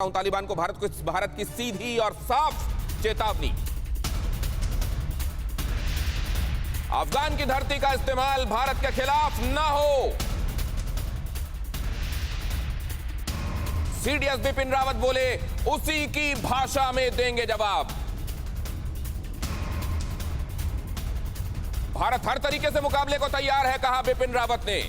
तालिबान को भारत की सीधी और साफ चेतावनी। अफगान की धरती का इस्तेमाल भारत के खिलाफ न हो। सीडीएस बिपिन रावत बोले, उसी की भाषा में देंगे जवाब। भारत हर तरीके से मुकाबले को तैयार है, कहा बिपिन रावत ने।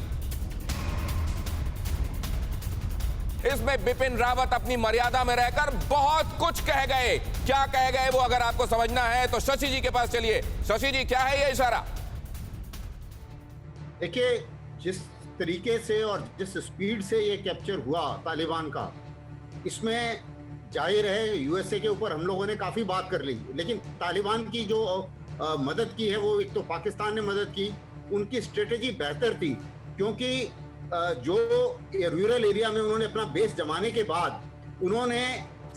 इसमें बिपिन रावत अपनी मर्यादा में रहकर बहुत कुछ कह गए। क्या कह गए वो अगर आपको समझना है तो शशि जी के पास चलिए। शशि जी, क्या है ये इशारा? देखिए, जिस तरीके से और जिस स्पीड से ये कैप्चर हुआ तालिबान का, इसमें जाहिर है यूएसए के ऊपर हम लोगों ने काफी बात कर ली, लेकिन तालिबान की जो मदद की है वो एक तो पाकिस्तान ने मदद की। उनकी स्ट्रेटेजी बेहतर थी, क्योंकि जो रूरल एरिया में उन्होंने अपना बेस जमाने के बाद उन्होंने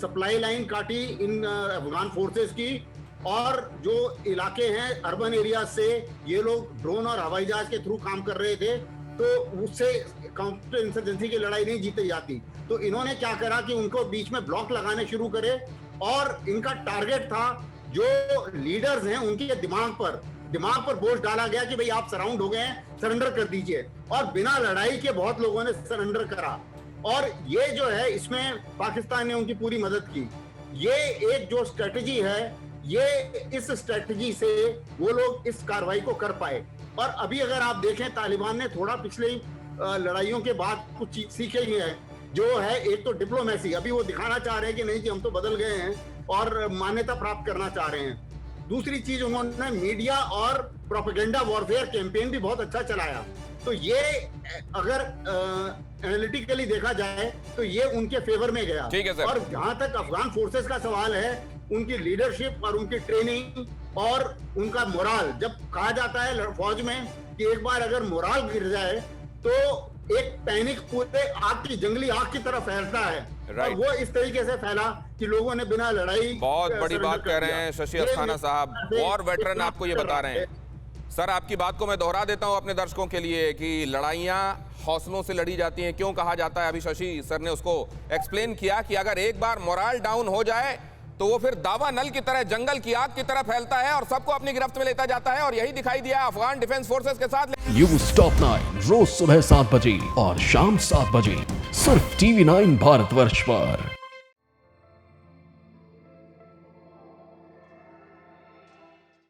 सप्लाई लाइन काटी इन अफगान फोर्सेस की, और जो इलाके हैं अर्बन एरिया से ये लोग ड्रोन और हवाई जहाज के थ्रू काम कर रहे थे, तो उससे काउंटर इंसर्जेंसी की लड़ाई नहीं जीती जाती। तो इन्होंने क्या करा कि उनको बीच में ब्लॉक लगाने शुरू करे, और इनका टारगेट था जो लीडर्स हैं उनके दिमाग पर बोझ डाला गया कि भाई आप सराउंड हो गए हैं, सरेंडर कर दीजिए। और बिना लड़ाई के बहुत लोगों ने सरेंडर करा, और ये जो है इसमें पाकिस्तान ने उनकी पूरी मदद की। ये एक जो स्ट्रेटजी है, ये इस स्ट्रेटजी से वो लोग इस कार्रवाई को कर पाए। और अभी अगर आप देखें, तालिबान ने थोड़ा पिछले लड़ाइयों के बाद कुछ सीखे ही है, जो है एक तो डिप्लोमेसी। अभी वो दिखाना चाह रहे हैं कि नहीं जी हम तो बदल गए हैं, और मान्यता प्राप्त करना चाह रहे हैं। दूसरी चीज, उन्होंने मीडिया और प्रोपेगेंडा वॉरफेयर कैंपेन भी बहुत अच्छा चलाया। तो ये अगर एनालिटिकली देखा जाए तो ये उनके फेवर में गया। ठीक है सर। और जहां तक अफगान फोर्सेस का सवाल है, उनकी लीडरशिप और उनकी ट्रेनिंग और उनका मोराल, जब कहा जाता है फौज में कि एक बार अगर मोराल गिर जाए तो एक पैनिक पूरे जंगली आग की तरह फैलता है। और वो इस तरीके से फैला कि लोगों ने बिना लड़ाई। बहुत बड़ी बात कह रहे हैं शशि अस्थाना साहब, वॉर वेटरन आपको ये बता रहे हैं। सर, आपकी बात को मैं दोहरा देता हूं अपने दर्शकों के लिए कि लड़ाइयां हौसलों से लड़ी जाती हैं। क्यों कहा जाता है, अभी शशि सर ने उसको एक्सप्लेन किया कि अगर एक बार मोराल डाउन हो जाए तो वो फिर दावा नल की तरह, जंगल की आग की तरह फैलता है और सबको अपनी गिरफ्त में लेता जाता है। और यही दिखाई दिया अफगान डिफेंस फोर्सेस के साथ। न्यूज़ टॉप 9 रोज सुबह 7 बजे और शाम 7 बजे सिर्फ TV9 भारतवर्ष पर।